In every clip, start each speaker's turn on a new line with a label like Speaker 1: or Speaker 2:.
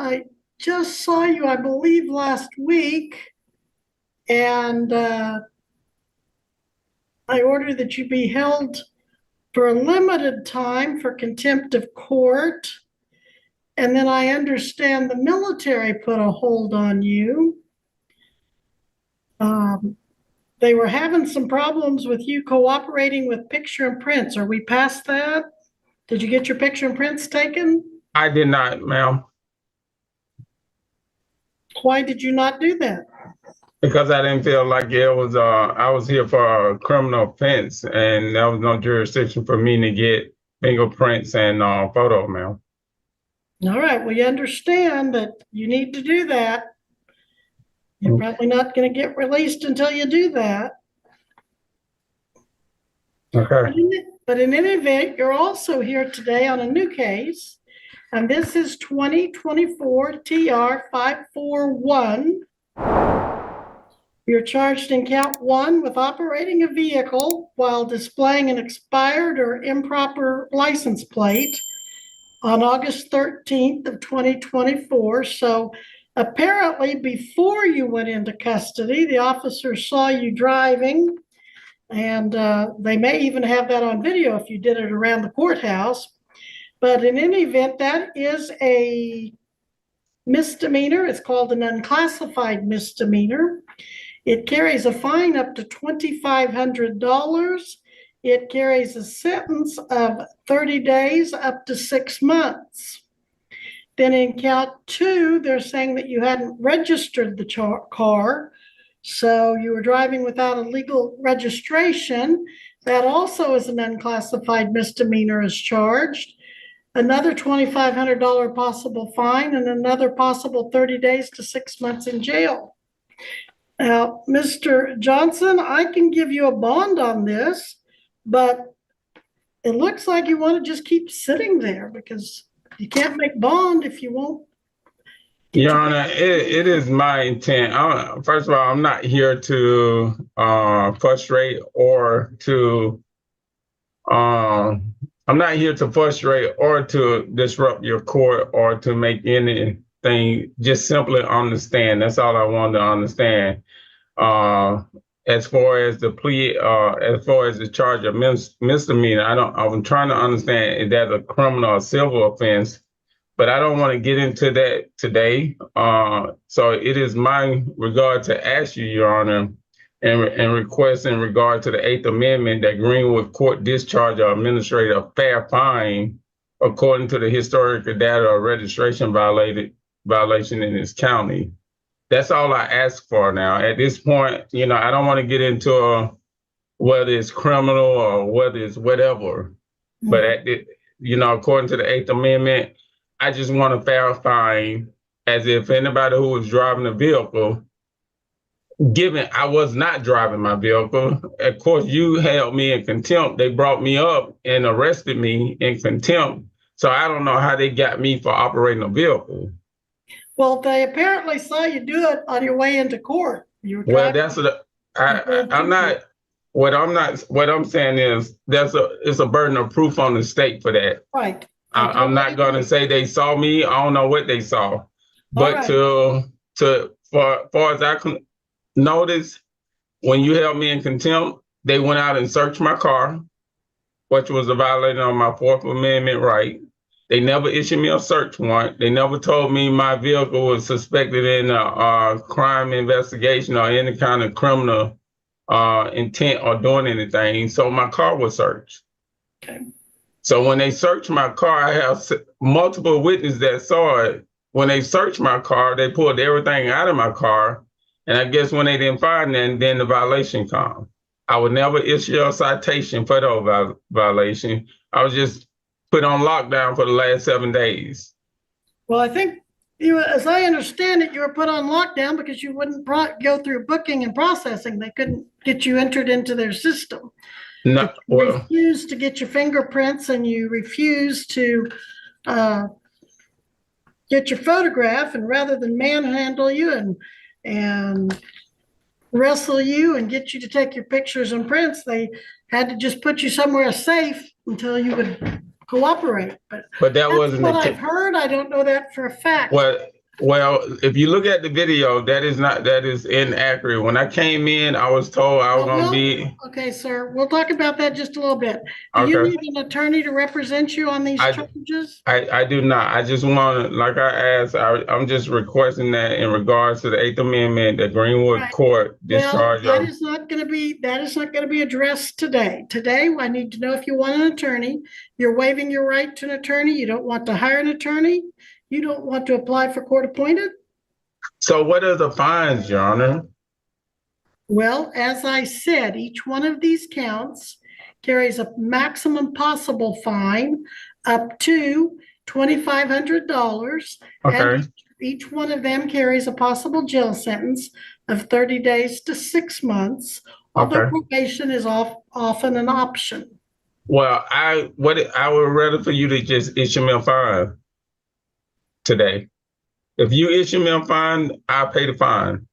Speaker 1: I just saw you, I believe, last week, and I ordered that you be held for a limited time for contempt of court. And then I understand the military put a hold on you. They were having some problems with you cooperating with picture and prints. Are we past that? Did you get your picture and prints taken?
Speaker 2: I did not, ma'am.
Speaker 1: Why did you not do that?
Speaker 2: Because I didn't feel like it was, I was here for a criminal offense and there was no jurisdiction for me to get fingerprints and photo, ma'am.
Speaker 1: All right, we understand that you need to do that. You're probably not going to get released until you do that.
Speaker 2: Okay.
Speaker 1: But in any event, you're also here today on a new case, and this is 2024 TR 541. You're charged in count 1 with operating a vehicle while displaying an expired or improper license plate on August 13th of 2024. So apparently before you went into custody, the officer saw you driving, and they may even have that on video if you did it around the courthouse. But in any event, that is a misdemeanor. It's called an unclassified misdemeanor. It carries a fine up to $2,500. It carries a sentence of 30 days up to 6 months. Then in count 2, they're saying that you hadn't registered the car, so you were driving without a legal registration. That also is an unclassified misdemeanor as charged. Another $2,500 possible fine and another possible 30 days to 6 months in jail. Now, Mr. Johnson, I can give you a bond on this, but it looks like you want to just keep sitting there because you can't make bond if you won't.
Speaker 2: Your Honor, it is my intent. First of all, I'm not here to frustrate or to disrupt your court or to make anything. Just simply understand. That's all I want to understand. As far as the plea, as far as the charge of misdemeanor, I'm trying to understand if that's a criminal or civil offense, but I don't want to get into that today. So it is my regard to ask you, Your Honor, and request in regard to the 8th Amendment that Greenwood Court discharge or administrate a fair fine according to the historical data or registration violation in this county. That's all I ask for now. At this point, I don't want to get into whether it's criminal or whether it's whatever. Mm-hmm. But according to the 8th Amendment, I just want a fair fine, as if anybody who was driving the vehicle, given I was not driving my vehicle, of course, you held me in contempt. They brought me up and arrested me in contempt. So I don't know how they got me for operating a vehicle.
Speaker 1: Well, they apparently saw you do it on your way into court.
Speaker 2: What I'm saying is it's a burden of proof on the state for that.
Speaker 1: Right.
Speaker 2: I'm not going to say they saw me. I don't know what they saw, but right. For far as I can notice, when you held me in contempt, they went out and searched my car, which was a violation of my 4th Amendment right. They never issued me a search warrant. They never told me my vehicle was suspected in a crime investigation or any kind of criminal intent or doing anything. So my car was searched. Okay. So when they searched my car, I have multiple witnesses that saw it. When they searched my car, they pulled everything out of my car. And I guess when they didn't find it, then the violation comes. I would never issue a citation for the violation. I was just put on lockdown for the last 7 days.
Speaker 1: Well, I think as I understand it, you were put on lockdown because you wouldn't go through booking and processing. They couldn't get you entered into their system. No, you refused to get your fingerprints and you refused to get your photograph. And rather than manhandle you and wrestle you and get you to take your pictures and prints, they had to just put you somewhere safe until you would cooperate. But that wasn't what I've heard. I don't know that for a fact.
Speaker 2: Well, Well, if you look at the video, that is inaccurate. When I came in, I was told I was going to be.
Speaker 1: Okay, sir, we'll talk about that just a little bit. Do you
Speaker 2: Okay.
Speaker 1: need an attorney to represent you on these
Speaker 2: I,
Speaker 1: charges?
Speaker 2: I do not. I just want to, like I asked, I'm just requesting that in regards to the Eighth Amendment, that Greenwood
Speaker 1: Right.
Speaker 2: Court
Speaker 1: Well,
Speaker 2: discharge
Speaker 1: that
Speaker 2: of.
Speaker 1: is not going to be addressed today. Today, I need to know if you want an attorney. You're waiving your right to an attorney. You don't want to hire an attorney. You don't want to apply for court appointed.
Speaker 2: So what are the fines, Your Honor?
Speaker 1: Well, as I said, each one of these counts carries a maximum possible fine up to $2,500.
Speaker 2: Okay.
Speaker 1: And each one of them carries a possible jail sentence of 30 days to 6 months, although
Speaker 2: Okay.
Speaker 1: probation is often an option.
Speaker 2: Well, I would rather for you to just issue me a fine today. If you issue me a fine, I'll pay the fine.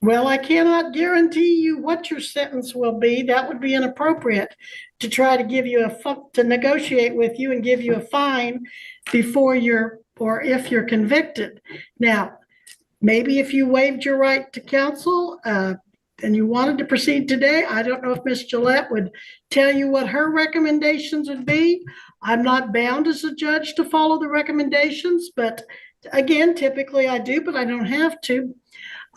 Speaker 1: Well, I cannot guarantee you what your sentence will be. That would be inappropriate to try to give you to negotiate with you and give you a fine before or if you're convicted. Now, maybe if you waived your right to counsel and you wanted to proceed today, I don't know if Ms. Gillette would tell you what her recommendations would be. I'm not bound as a judge to follow the recommendations, but again, typically I do, but I don't have to.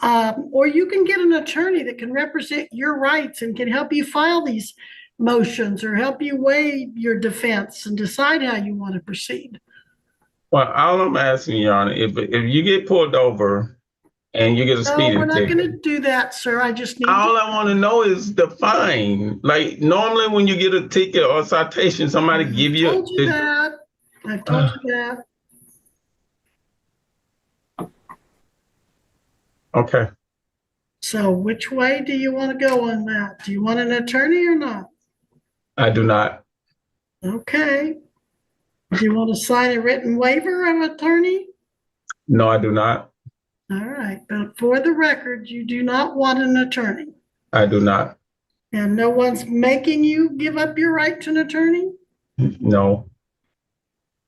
Speaker 1: Or you can get an attorney that can represent your rights and can help you file these motions or help you weigh your defense and decide how you want to proceed.
Speaker 2: Well, all I'm asking, Your Honor, if you get pulled over and you get a
Speaker 1: No,
Speaker 2: speeding
Speaker 1: we're not
Speaker 2: ticket,
Speaker 1: going to do that, sir. I just need
Speaker 2: all I want to know is the fine. Like normally when you get a ticket or a citation, somebody give you.
Speaker 1: I've told you that. I've told you that.
Speaker 2: Okay.
Speaker 1: So which way do you want to go on that? Do you want an attorney or not?
Speaker 2: I do not.
Speaker 1: Okay. Do you want to sign a written waiver of attorney?
Speaker 2: No, I do not.
Speaker 1: All right. But for the record, you do not want an attorney.
Speaker 2: I do not.
Speaker 1: And no one's making you give up your right to an attorney?
Speaker 2: No.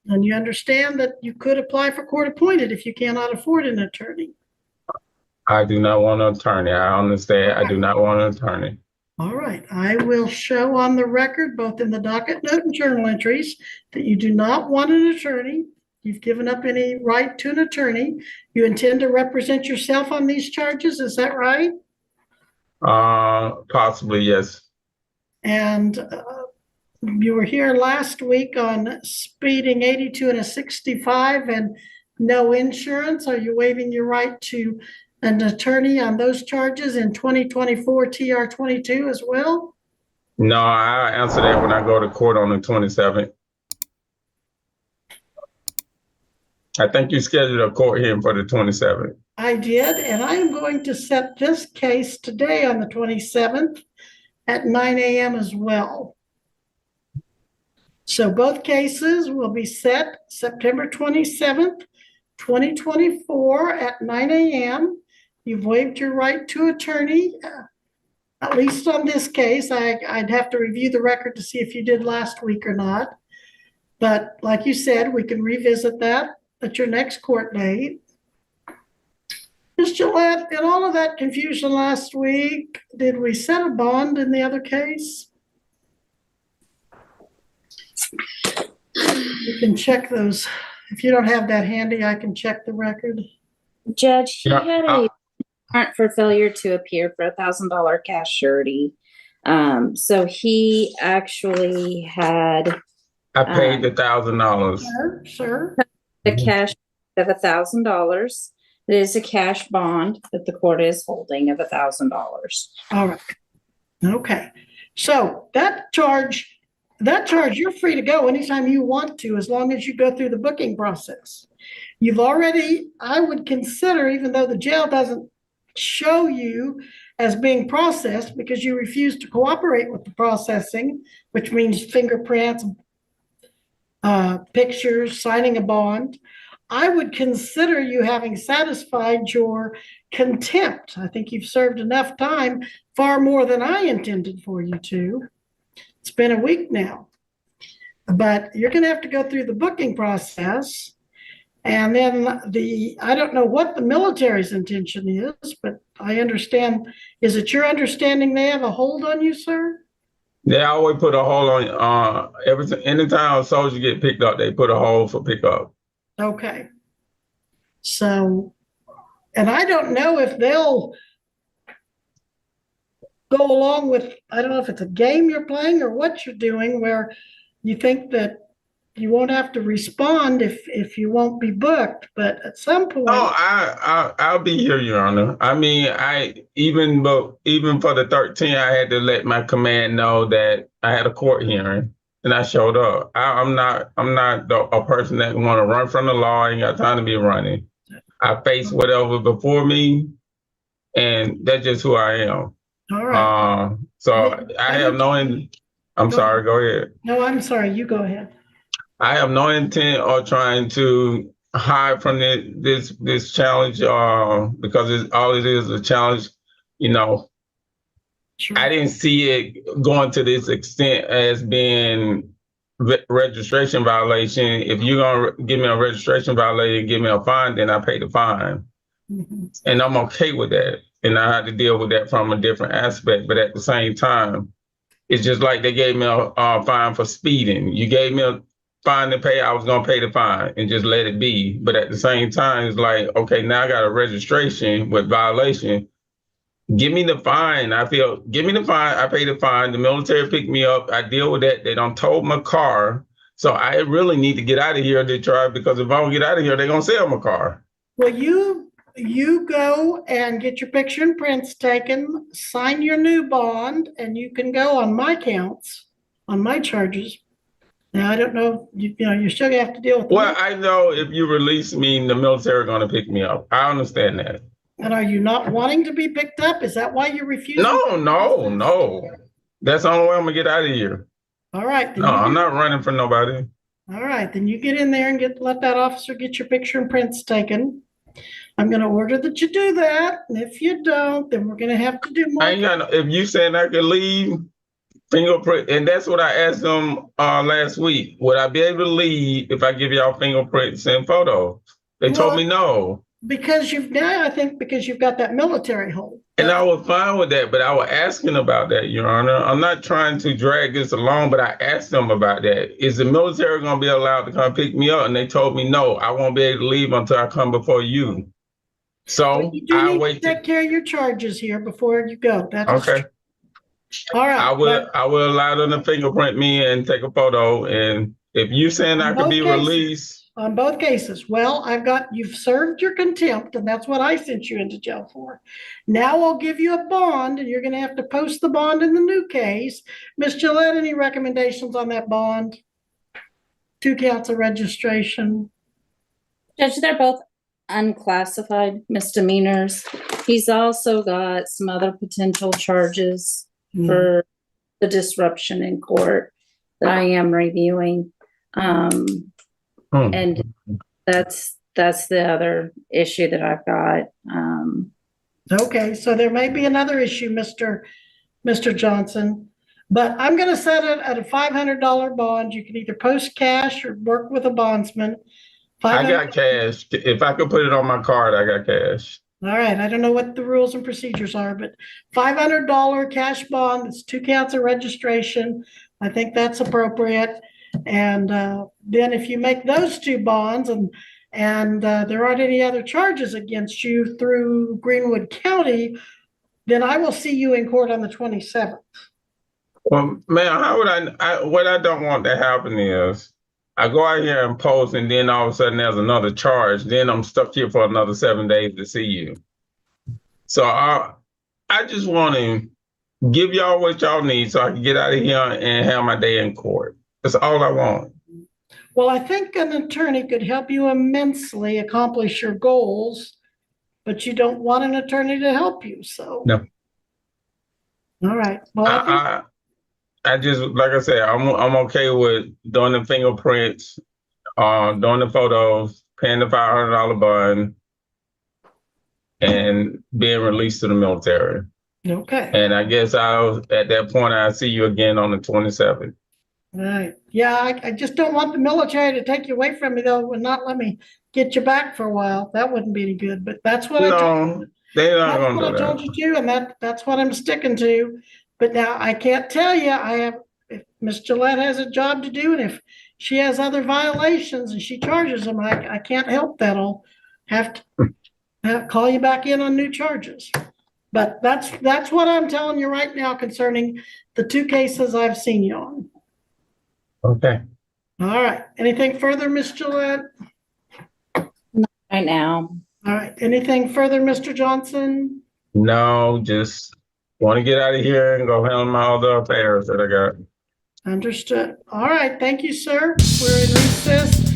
Speaker 1: And you understand that you could apply for court appointed if you cannot afford an attorney.
Speaker 2: I do not want an attorney. I understand. I do not want an attorney.
Speaker 1: All right. I will show on the record, both in the docket note and journal entries, that you do not want an attorney. You've given up any right to an attorney. You intend to represent yourself on these charges. Is that right?
Speaker 2: Possibly, yes.
Speaker 1: And you were here last week on speeding 82 and a 65 and no insurance. Are you waiving your right to an attorney on those charges in 2024 TR 22 as well?
Speaker 2: No, I'll answer that when I go to court on the 27th. I think you scheduled a court hearing for the 27th.
Speaker 1: I did, and I am going to set this case today on the 27th at 9 a.m. as well. So both cases will be set September 27th, 2024 at 9 a.m. You've waived your right to attorney, at least on this case. I'd have to review the record to see if you did last week or not. But like you said, we can revisit that at your next court date. Ms. Gillette, in all of that confusion last week, did we set a bond in the other case? You can check those. If you don't have that handy, I can check the record.
Speaker 3: Judge, he
Speaker 2: Yeah,
Speaker 3: had a warrant for failure to appear for $1,000 cash surety. So he actually had
Speaker 2: I paid the $1,000.
Speaker 1: Sure.
Speaker 3: a cash of $1,000. It is a cash bond that the court is holding of $1,000.
Speaker 1: All right. Okay. So that charge, you're free to go anytime you want to, as long as you go through the booking process. You've already, I would consider, even though the jail doesn't show you as being processed because you refuse to cooperate with the processing, which means fingerprints, pictures, signing a bond, I would consider you having satisfied your contempt. I think you've served enough time, far more than I intended for you to. It's been a week now, but you're going to have to go through the booking process. And then I don't know what the military's intention is, but I understand, is it your understanding they have a hold on you, sir?
Speaker 2: They always put a hold on, anytime a soldier get picked up, they put a hold for pickup.
Speaker 1: Okay. So, and I don't know if they'll go along with, I don't know if it's a game you're playing or what you're doing, where you think that you won't have to respond if you won't be booked, but at some point.
Speaker 2: Oh, I'll be here, Your Honor. I mean, even for the 13, I had to let my command know that I had a court hearing, and I showed up. I'm not a person that want to run from the law. I ain't got time to be running. I face whatever before me, and that's just who I am.
Speaker 1: All right.
Speaker 2: So I have no. I'm sorry. Go ahead.
Speaker 1: No, I'm sorry. You go ahead.
Speaker 2: I have no intent of trying to hide from this challenge, because all it is a challenge. You know,
Speaker 1: Sure.
Speaker 2: I didn't see it going to this extent as being registration violation. If you're gonna give me a registration violation, give me a fine, then I pay the fine, and I'm okay with that. And I had to deal with that from a different aspect. But at the same time, it's just like they gave me a fine for speeding. You gave me a fine to pay, I was gonna pay the fine and just let it be. But at the same time, it's like, okay, now I got a registration with violation. Give me the fine. Give me the fine. I pay the fine. The military picked me up. I deal with that. They don't tow my car. So I really need to get out of here, Detroit, because if I don't get out of here, they're gonna sell my car.
Speaker 1: Well, you go and get your picture and prints taken, sign your new bond, and you can go on my counts, on my charges. Now, I don't know, you still have to deal with.
Speaker 2: Well, I know if you release me, the military are going to pick me up. I understand that.
Speaker 1: And are you not wanting to be picked up? Is that why you're refusing?
Speaker 2: No. That's the only way I'm going to get out of here.
Speaker 1: All right.
Speaker 2: No, I'm not running for nobody.
Speaker 1: All right. Then you get in there and let that officer get your picture and prints taken. I'm going to order that you do that. And if you don't, then we're going to have to do more.
Speaker 2: If you said I could leave, fingerprint, and that's what I asked them last week. Would I be able to leave if I give y'all fingerprints and photos? They told me no.
Speaker 1: Because you've got that military hold.
Speaker 2: And I was fine with that, but I was asking about that, Your Honor. I'm not trying to drag this along, but I asked them about that. Is the military going to be allowed to come pick me up? And they told me no, I won't be able to leave until I come before you. So
Speaker 1: I wait to take care of your charges here before you go. That's okay. All right.
Speaker 2: I will allow them to fingerprint me and take a photo. And if you saying I could be released.
Speaker 1: On both cases. Well, you've served your contempt, and that's what I sent you into jail for. Now I'll give you a bond, and you're going to have to post the bond in the new case. Ms. Gillette, any recommendations on that bond? 2 counts of registration.
Speaker 3: Judge, they're both unclassified misdemeanors. He's also got some other potential charges for the disruption in court that I am reviewing. And that's the other issue that I've got.
Speaker 1: Okay, so there may be another issue, Mr. Johnson, but I'm going to set it at a $500 bond. You can either post cash or work with a bondsman.
Speaker 2: I got cash. If I could put it on my card, I got cash.
Speaker 1: All right. I don't know what the rules and procedures are, but $500 cash bond, it's 2 counts of registration. I think that's appropriate. And then if you make those 2 bonds and there aren't any other charges against you through Greenwood County, then I will see you in court on the 27th.
Speaker 2: Well, ma'am, how would what I don't want to happen is I go out here and post, and then all of a sudden there's another charge. Then I'm stuck here for another 7 days to see you. So I just want to give y'all what y'all need so I can get out of here and have my day in court. That's all I want.
Speaker 1: Well, I think an attorney could help you immensely accomplish your goals, but you don't want an attorney to help you, so.
Speaker 2: No.
Speaker 1: All right. Well,
Speaker 2: I just, like I said, I'm okay with doing the fingerprints, doing the photos, paying the $500 bond, and being released to the military.
Speaker 1: Okay.
Speaker 2: And I guess at that point, I'll see you again on the 27th.
Speaker 1: Right. Yeah, I just don't want the military to take you away from me though, and not let me get you back for a while. That wouldn't be any good, but that's what I told
Speaker 2: No, they're not
Speaker 1: That's
Speaker 2: gonna
Speaker 1: what
Speaker 2: do
Speaker 1: I told
Speaker 2: that.
Speaker 1: you to, and that's what I'm sticking to. But now I can't tell you, if Miss Gillette has a job to do, and if she has other violations and she charges them, I can't help that. I'll have to call you back in on new charges. But that's what I'm telling you right now concerning the two cases I've seen you on.
Speaker 2: Okay.
Speaker 1: All right. Anything further, Miss Gillette?
Speaker 3: Right now.
Speaker 1: All right. Anything further, Mr. Johnson?
Speaker 2: No, just want to get out of here and go handle my other affairs that I got.
Speaker 1: Understood. All right. Thank you, sir. We're in recess